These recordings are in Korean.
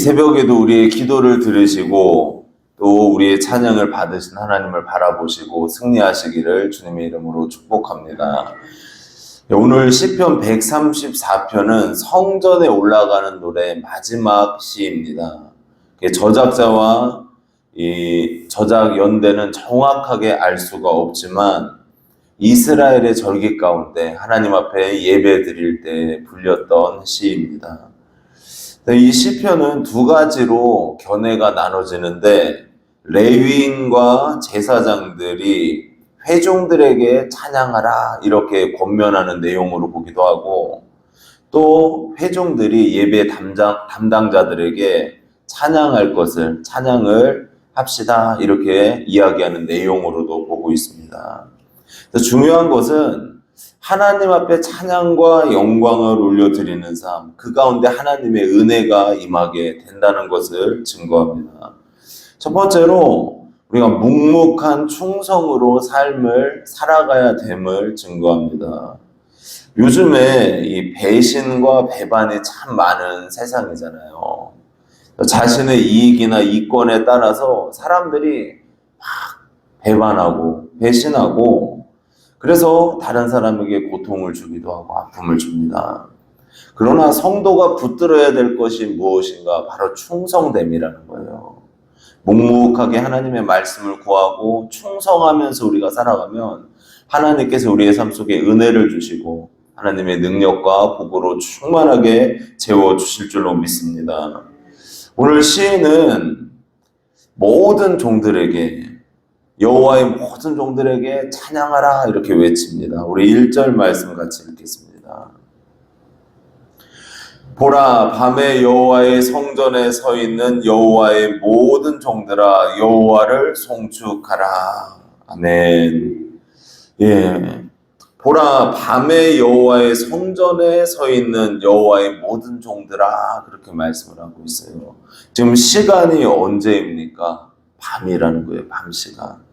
새벽에도 우리의 기도를 들으시고 또 우리의 찬양을 받으신 하나님을 바라보시고 승리하시기를 주님의 이름으로 축복합니다. 오늘 시편 134편은 성전에 올라가는 노래 마지막 시입니다. 저작자와 이 저작 연대는 정확하게 알 수가 없지만 이스라엘의 절기 가운데 하나님 앞에 예배 드릴 때 불렸던 시입니다. 이 시편은 두 가지로 견해가 나눠지는데, 레위인과 제사장들이 회중들에게 찬양하라 이렇게 권면하는 내용으로 보기도 하고, 또 회중들이 예배 담당자들에게 찬양할 것을 찬양을 합시다 이렇게 이야기하는 내용으로도 보고 있습니다. 중요한 것은 하나님 앞에 찬양과 영광을 올려드리는 삶, 그 가운데 하나님의 은혜가 임하게 된다는 것을 증거합니다. 첫 번째로 우리가 묵묵한 충성으로 삶을 살아가야 됨을 증거합니다. 요즘에 이 배신과 배반이 참 많은 세상이잖아요. 자신의 이익이나 이권에 따라서 사람들이 막 배반하고 배신하고, 그래서 다른 사람에게 고통을 주기도 하고 아픔을 줍니다. 그러나 성도가 붙들어야 될 것이 무엇인가? 바로 충성됨이라는 거예요. 묵묵하게 하나님의 말씀을 구하고 충성하면서 우리가 살아가면 하나님께서 우리의 삶 속에 은혜를 주시고 하나님의 능력과 복으로 충만하게 채워주실 줄로 믿습니다. 오늘 시인은 모든 종들에게, 여호와의 모든 종들에게 찬양하라 이렇게 외칩니다. 우리 1절 말씀 같이 읽겠습니다. 보라, 밤에 여호와의 성전에 서 있는 여호와의 모든 종들아, 여호와를 송축하라. 아멘. 예. 보라, 밤에 여호와의 성전에 서 있는 여호와의 모든 종들아, 그렇게 말씀을 하고 있어요. 지금 시간이 언제입니까? 밤이라는 거예요. 밤 시간.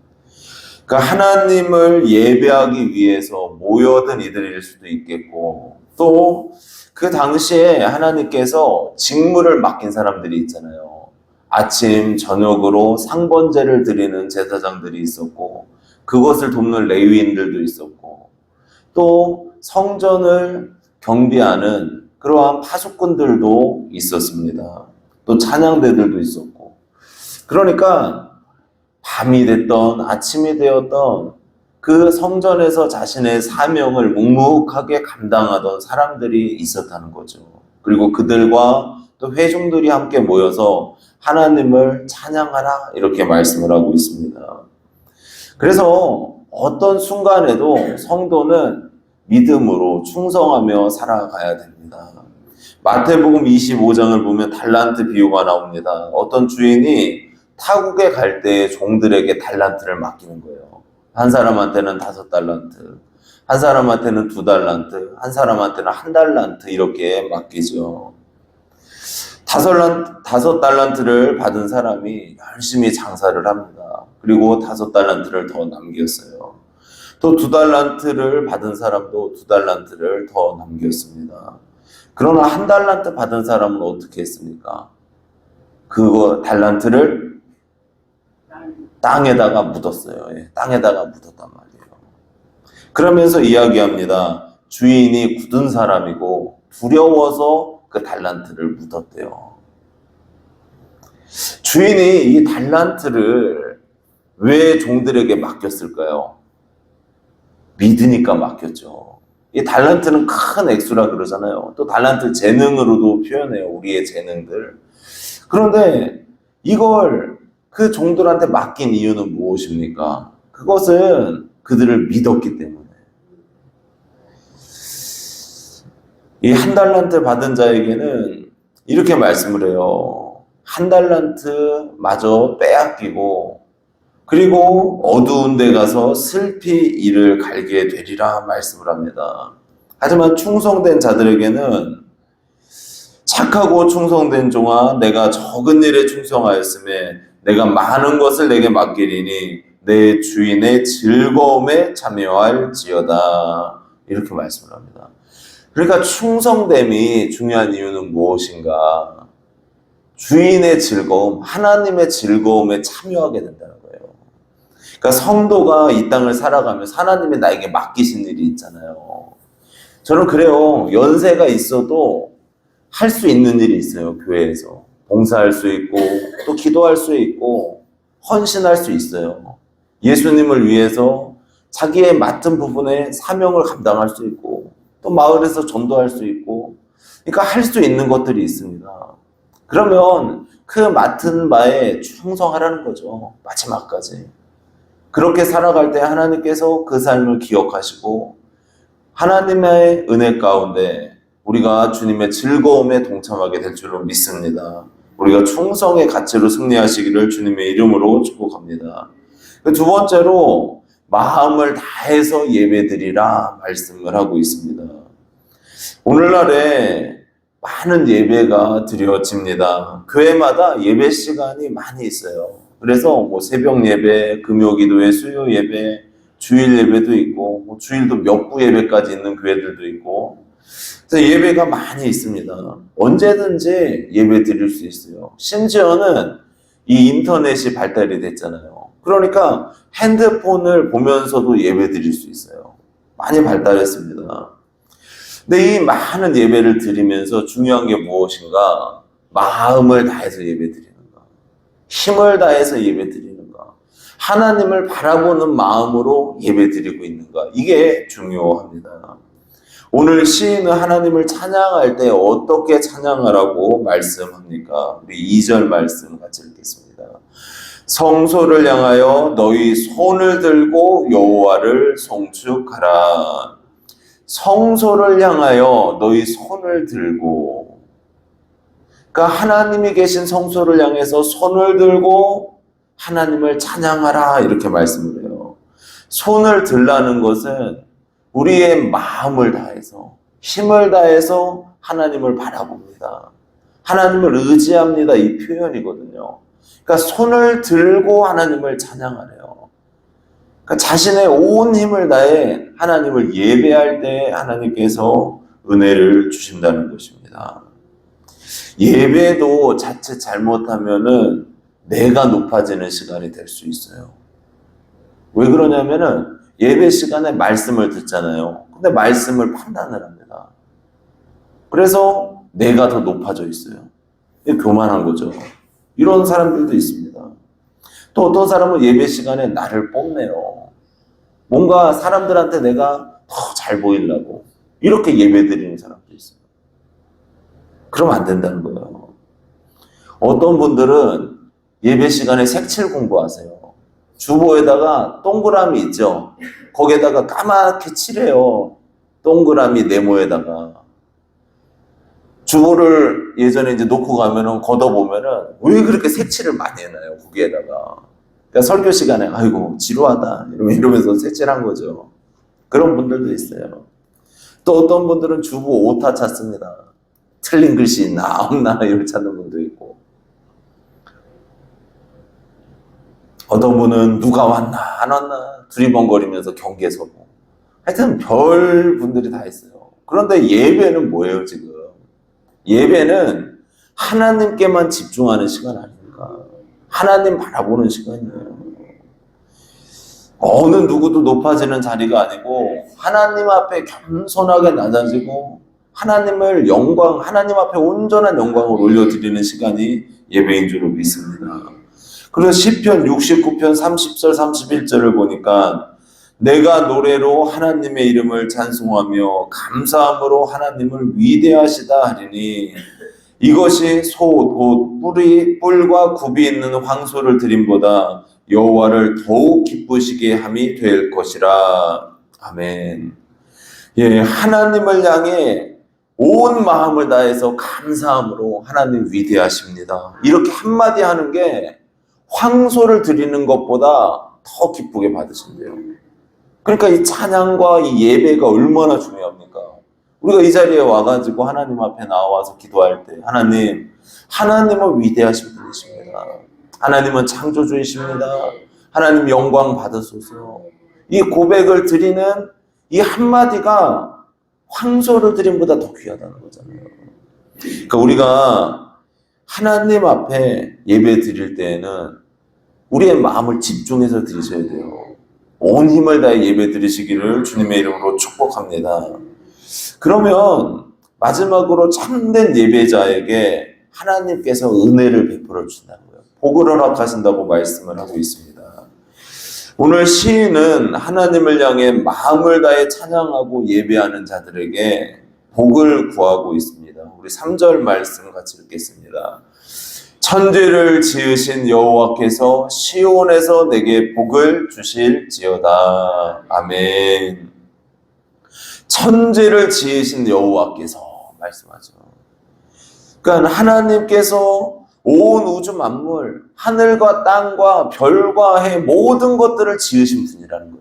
그러니까 하나님을 예배하기 위해서 모여든 이들일 수도 있겠고, 또 그 당시에 하나님께서 직무를 맡긴 사람들이 있잖아요. 아침 저녁으로 상번제를 드리는 제사장들이 있었고, 그것을 돕는 레위인들도 있었고, 또 성전을 경비하는 그러한 파수꾼들도 있었습니다. 또 찬양대들도 있었고, 그러니까 밤이 됐던 아침이 되었던 그 성전에서 자신의 사명을 묵묵하게 감당하던 사람들이 있었다는 거죠. 그리고 그들과 또 회중들이 함께 모여서 하나님을 찬양하라 이렇게 말씀을 하고 있습니다. 그래서 어떤 순간에도 성도는 믿음으로 충성하며 살아가야 됩니다. 마태복음 25장을 보면 달란트 비유가 나옵니다. 어떤 주인이 타국에 갈 때 종들에게 달란트를 맡기는 거예요. 한 사람한테는 5달란트, 한 사람한테는 2달란트, 한 사람한테는 1달란트 이렇게 맡기죠. 5달란트를 받은 사람이 열심히 장사를 합니다. 그리고 5달란트를 더 남겼어요. 또 2달란트를 받은 사람도 2달란트를 더 남겼습니다. 그러나 1달란트 받은 사람은 어떻게 했습니까? 그거 달란트를 땅에다가 묻었어요. 예, 땅에다가 묻었단 말이에요. 그러면서 이야기합니다. 주인이 굳은 사람이고 두려워서 그 달란트를 묻었대요. 주인이 이 달란트를 왜 종들에게 맡겼을까요? 믿으니까 맡겼죠. 이 달란트는 큰 액수라 그러잖아요. 또 달란트 재능으로도 표현해요. 우리의 재능들. 그런데 이걸 그 종들한테 맡긴 이유는 무엇입니까? 그것은 그들을 믿었기 때문에. 이 1달란트 받은 자에게는 이렇게 말씀을 해요. 1달란트 마저 빼앗기고, 그리고 어두운 데 가서 슬피 이를 갈게 되리라 말씀을 합니다. 하지만 충성된 자들에게는 착하고 충성된 종아, 내가 적은 일에 충성하였음에 내가 많은 것을 내게 맡기리니 내 주인의 즐거움에 참여할지어다 이렇게 말씀을 합니다. 그러니까 충성됨이 중요한 이유는 무엇인가? 주인의 즐거움, 하나님의 즐거움에 참여하게 된다는 거예요. 그러니까 성도가 이 땅을 살아가면서 하나님이 나에게 맡기신 일이 있잖아요. 저는 그래요. 연세가 있어도 할 수 있는 일이 있어요. 교회에서. 봉사할 수 있고 또 기도할 수 있고 헌신할 수 있어요. 예수님을 위해서 자기의 맡은 부분에 사명을 감당할 수 있고 또 마을에서 전도할 수 있고 그러니까 할 수 있는 것들이 있습니다. 그러면 그 맡은 바에 충성하라는 거죠. 마지막까지. 그렇게 살아갈 때 하나님께서 그 삶을 기억하시고 하나님의 은혜 가운데 우리가 주님의 즐거움에 동참하게 될 줄로 믿습니다. 우리가 충성의 가치로 승리하시기를 주님의 이름으로 축복합니다. 두 번째로 마음을 다해서 예배드리라 말씀을 하고 있습니다. 오늘날에 많은 예배가 드려집니다. 교회마다 예배 시간이 많이 있어요. 그래서 새벽 예배, 금요기도회, 수요 예배, 주일 예배도 있고 주일도 몇 부 예배까지 있는 교회들도 있고 그래서 예배가 많이 있습니다. 언제든지 예배 드릴 수 있어요. 심지어는 이 인터넷이 발달이 됐잖아요. 그러니까 핸드폰을 보면서도 예배 드릴 수 있어요. 많이 발달했습니다. 근데 이 많은 예배를 드리면서 중요한 게 무엇인가? 마음을 다해서 예배 드리는가? 힘을 다해서 예배 드리는가? 하나님을 바라보는 마음으로 예배 드리고 있는가? 이게 중요합니다. 오늘 시인은 하나님을 찬양할 때 어떻게 찬양하라고 말씀합니까? 우리 2절 말씀 같이 읽겠습니다. 성소를 향하여 너희 손을 들고 여호와를 송축하라. 성소를 향하여 너희 손을 들고, 그러니까 하나님이 계신 성소를 향해서 손을 들고 하나님을 찬양하라 이렇게 말씀을 해요. 손을 들라는 것은 우리의 마음을 다해서 힘을 다해서 하나님을 바라봅니다. 하나님을 의지합니다. 이 표현이거든요. 그러니까 손을 들고 하나님을 찬양하래요. 그러니까 자신의 온 힘을 다해 하나님을 예배할 때 하나님께서 은혜를 주신다는 것입니다. 예배도 자칫 잘못하면은 내가 높아지는 시간이 될 수 있어요. 왜 그러냐면은 예배 시간에 말씀을 듣잖아요. 근데 말씀을 판단을 합니다. 그래서 내가 더 높아져 있어요. 이게 교만한 거죠. 이런 사람들도 있습니다. 또 어떤 사람은 예배 시간에 나를 뽐내요. 뭔가 사람들한테 내가 더 잘 보이려고 이렇게 예배 드리는 사람도 있어요. 그러면 안 된다는 거예요. 어떤 분들은 예배 시간에 색칠 공부하세요. 주보에다가 동그라미 있죠. 거기에다가 까맣게 칠해요. 동그라미 네모에다가. 주보를 예전에 이제 놓고 가면은 걷어보면은 왜 그렇게 색칠을 많이 해놔요, 거기에다가. 그러니까 설교 시간에 아이고 지루하다 이러면서 색칠한 거죠. 그런 분들도 있어요. 또 어떤 분들은 주보 오타 찾습니다. 틀린 글씨 있나 없나 이걸 찾는 분도 있고. 어떤 분은 누가 왔나 안 왔나 두리번거리면서 경계 서고. 하여튼 별 분들이 다 있어요. 그런데 예배는 뭐예요 지금? 예배는 하나님께만 집중하는 시간 아닙니까? 하나님 바라보는 시간이에요. 어느 누구도 높아지는 자리가 아니고 하나님 앞에 겸손하게 낮아지고 하나님을 하나님 앞에 온전한 영광을 올려드리는 시간이 예배인 줄로 믿습니다. 그래서 시편 69편 30절 31절을 보니까 내가 노래로 하나님의 이름을 찬송하며 감사함으로 하나님을 위대하시다 하리니 이것이 뿔과 굽이 있는 황소를 드림보다 여호와를 더욱 기쁘시게 함이 될 것이라. 아멘. 예, 하나님을 향해 온 마음을 다해서 감사함으로 하나님 위대하십니다. 이렇게 한마디 하는 게 황소를 드리는 것보다 더 기쁘게 받으신대요. 그러니까 이 찬양과 이 예배가 얼마나 중요합니까? 우리가 이 자리에 와가지고 하나님 앞에 나와서 기도할 때 하나님은 위대하신 분이십니다. 하나님은 창조주이십니다. 하나님 영광 받으소서. 이 고백을 드리는 이 한마디가 황소를 드림보다 더 귀하다는 거잖아요. 그러니까 우리가 하나님 앞에 예배 드릴 때에는 우리의 마음을 집중해서 드리셔야 돼요. 온 힘을 다해 예배 드리시기를 주님의 이름으로 축복합니다. 그러면 마지막으로 참된 예배자에게 하나님께서 은혜를 베풀어 주신다는 거예요. 복을 허락하신다고 말씀을 하고 있습니다. 오늘 시인은 하나님을 향해 마음을 다해 찬양하고 예배하는 자들에게 복을 구하고 있습니다. 우리 3절 말씀 같이 읽겠습니다. 천지를 지으신 여호와께서 시온에서 내게 복을 주실지어다. 아멘. 천지를 지으신 여호와께서 말씀하죠. 그러니까 하나님께서 온 우주 만물, 하늘과 땅과 별과 해 모든 것들을 지으신 분이라는 거예요.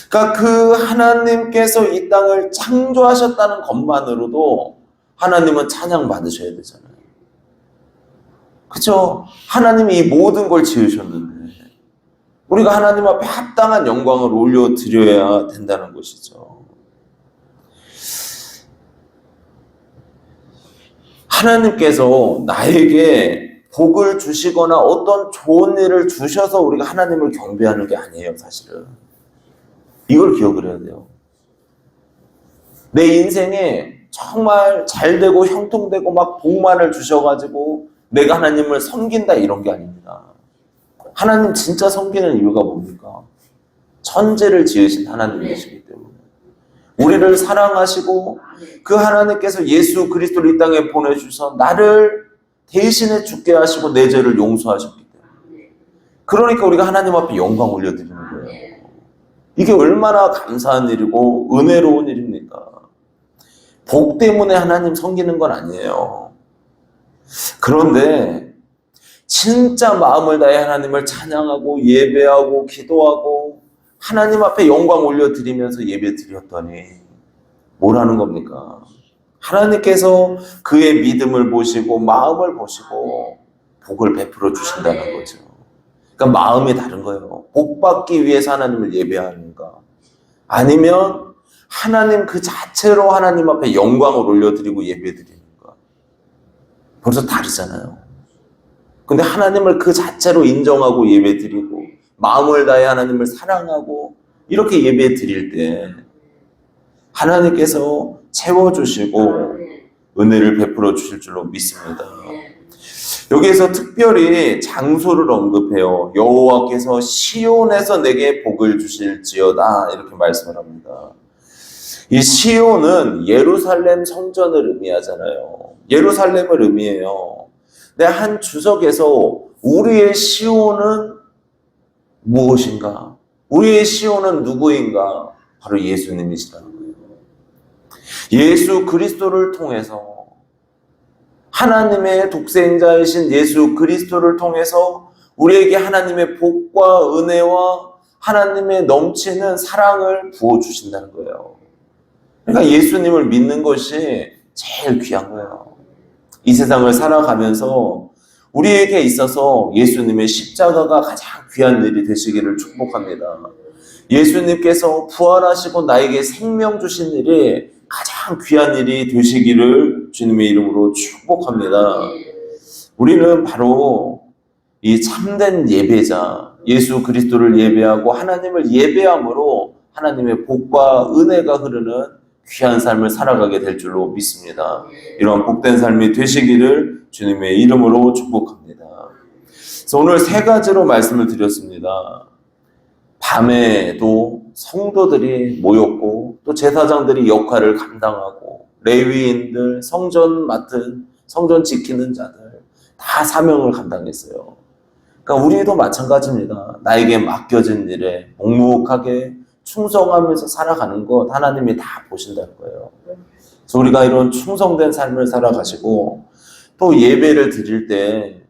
그러니까 그 하나님께서 이 땅을 창조하셨다는 것만으로도 하나님은 찬양 받으셔야 되잖아요. 그렇죠? 하나님이 이 모든 걸 지으셨는데 우리가 하나님 앞에 합당한 영광을 올려드려야 된다는 것이죠. 하나님께서 나에게 복을 주시거나 어떤 좋은 일을 주셔서 우리가 하나님을 경배하는 게 아니에요, 사실은. 이걸 기억을 해야 돼요. 내 인생에 정말 잘되고 형통되고 막 복만을 주셔가지고 내가 하나님을 섬긴다 이런 게 아닙니다. 하나님 진짜 섬기는 이유가 뭡니까? 천지를 지으신 하나님이시기 때문에 우리를 사랑하시고 그 하나님께서 예수 그리스도를 이 땅에 보내주셔서 나를 대신에 죽게 하시고 내 죄를 용서하셨기 때문에 그러니까 우리가 하나님 앞에 영광 올려드리는 거예요. 이게 얼마나 감사한 일이고 은혜로운 일입니까? 복 때문에 하나님 섬기는 건 아니에요. 그런데 진짜 마음을 다해 하나님을 찬양하고 예배하고 기도하고 하나님 앞에 영광 올려드리면서 예배 드렸더니 뭐라는 겁니까? 하나님께서 그의 믿음을 보시고 마음을 보시고 복을 베풀어 주신다는 거죠. 그러니까 마음이 다른 거예요. 복 받기 위해서 하나님을 예배하는가? 아니면 하나님 그 자체로 하나님 앞에 영광을 올려드리고 예배드리는가? 벌써 다르잖아요. 근데 하나님을 그 자체로 인정하고 예배드리고 마음을 다해 하나님을 사랑하고 이렇게 예배 드릴 때 하나님께서 채워주시고 은혜를 베풀어 주실 줄로 믿습니다. 여기에서 특별히 장소를 언급해요. 여호와께서 시온에서 내게 복을 주실지어다 이렇게 말씀을 합니다. 이 시온은 예루살렘 성전을 의미하잖아요. 예루살렘을 의미해요. 근데 한 주석에서 우리의 시온은 무엇인가? 우리의 시온은 누구인가? 바로 예수님이시라는 거예요. 예수 그리스도를 통해서 하나님의 독생자이신 예수 그리스도를 통해서 우리에게 하나님의 복과 은혜와 하나님의 넘치는 사랑을 부어주신다는 거예요. 그러니까 예수님을 믿는 것이 제일 귀한 거예요. 이 세상을 살아가면서 우리에게 있어서 예수님의 십자가가 가장 귀한 일이 되시기를 축복합니다. 예수님께서 부활하시고 나에게 생명 주신 일이 가장 귀한 일이 되시기를 주님의 이름으로 축복합니다. 우리는 바로 이 참된 예배자, 예수 그리스도를 예배하고 하나님을 예배함으로 하나님의 복과 은혜가 흐르는 귀한 삶을 살아가게 될 줄로 믿습니다. 이러한 복된 삶이 되시기를 주님의 이름으로 축복합니다. 그래서 오늘 세 가지로 말씀을 드렸습니다. 밤에도 성도들이 모였고 또 제사장들이 역할을 감당하고 레위인들, 성전 맡은, 성전 지키는 자들 다 사명을 감당했어요. 그러니까 우리도 마찬가지입니다. 나에게 맡겨진 일에 묵묵하게 충성하면서 살아가는 것 하나님이 다 보신다는 거예요. 그래서 우리가 이런 충성된 삶을 살아가시고 또 예배를 드릴 때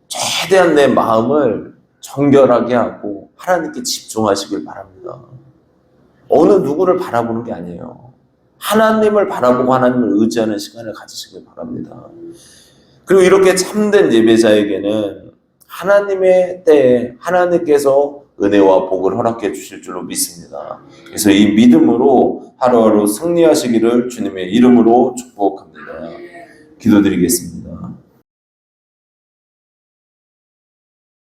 최대한 내 마음을 정결하게 하고 하나님께 집중하시길 바랍니다. 어느 누구를 바라보는 게 아니에요. 하나님을 바라보고 하나님을 의지하는 시간을 가지시길 바랍니다. 그리고 이렇게 참된 예배자에게는 하나님의 때에 하나님께서 은혜와 복을 허락해 주실 줄로 믿습니다. 그래서 이 믿음으로 하루하루 승리하시기를 주님의 이름으로 축복합니다. 기도드리겠습니다.